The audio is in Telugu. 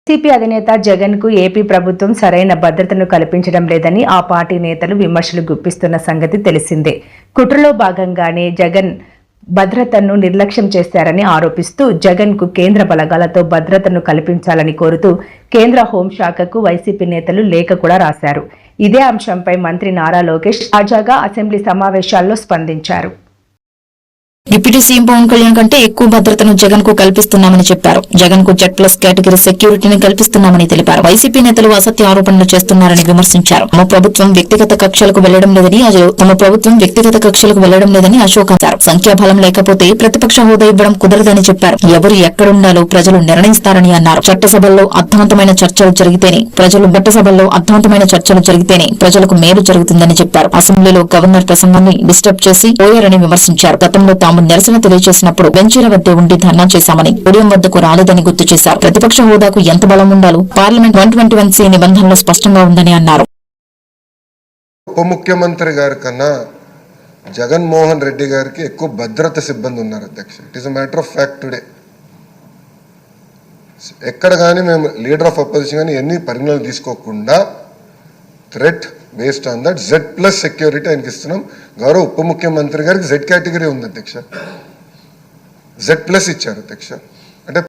వైసీపీ అధినేత జగన్ కు ఏపీ ప్రభుత్వం సరైన భద్రతను కల్పించడం లేదని ఆ పార్టీ నేతలు విమర్శలు గుప్పిస్తున్న సంగతి తెలిసిందే. కుట్రలో భాగంగానే జగన్ భద్రతను నిర్లక్ష్యం చేశారని ఆరోపిస్తూ జగన్ కు కేంద్ర బలగాలతో భద్రతను కల్పించాలని కోరుతూ కేంద్ర హోంశాఖకు వైసీపీ నేతలు లేఖ కూడా రాశారు. ఇదే అంశంపై మంత్రి నారా లోకేష్ తాజాగా అసెంబ్లీ సమావేశాల్లో స్పందించారు. డిప్యూటీ సీఎం పవన్ కళ్యాణ్ కంటే ఎక్కువ భద్రతను జగన్ కు కల్పిస్తున్నామని చెప్పారు. జగన్ కు Z+ కేటగిరీ సెక్యూరిటీని కల్పిస్తున్నామని తెలిపారు. వైసీపీ నేతలు అసత్య ఆరోపణలు చేస్తున్నారని విమర్శించారు. తమ ప్రభుత్వం వ్యక్తిగత కక్షలకు వెళ్లడం లేదని అశోక్ అన్నారు. సంఖ్యాబలం లేకపోతే ప్రతిపక్ష హోదా ఇవ్వడం కుదరదని చెప్పారు. ఎవరు ఎక్కడుండాలో ప్రజలు నిర్ణయిస్తారని అన్నారు. చట్టసభల్లో అర్థవంతమైన చర్చలు జరిగితేనే ప్రజలకు మేలు జరుగుతుందని చెప్పారు. అసెంబ్లీలో గవర్నర్ ప్రసంగాన్ని డిస్టర్బ్ చేసి పోయారని విమర్శించారు. గతంలో తాము నిరసన తెలియజేసినప్పుడు బెంచీల వద్దే ఉండి ధర్నా చేశామని, పోడియం వద్దకు రాలేదని గుర్తు చేశారు. ప్రతిపక్ష హోదాకు ఎంత బలం ఉండాలో పార్లమెంట్ 121C నిబంధనలో స్పష్టంగా ఉందని అన్నారు. ఉప ముఖ్యమంత్రి గారి కన్నా జగన్మోహన్ రెడ్డి గారికి ఎక్కువ భద్రత సిబ్బంది ఉన్నారు అధ్యక్ష. It is a matter of fact today. ఎక్కడ కానీ మేము లీడర్ ఆఫ్ అపోజిషన్ కానీ ఎన్ని పరిగణనలు తీసుకోకుండా threat based on that Z+ security ఆయనకి ఇస్తున్నాం. గౌరవ ఉప ముఖ్యమంత్రి గారికి Z కేటగిరీ ఉంది అధ్యక్ష, Z+ ఇచ్చారు అధ్యక్ష.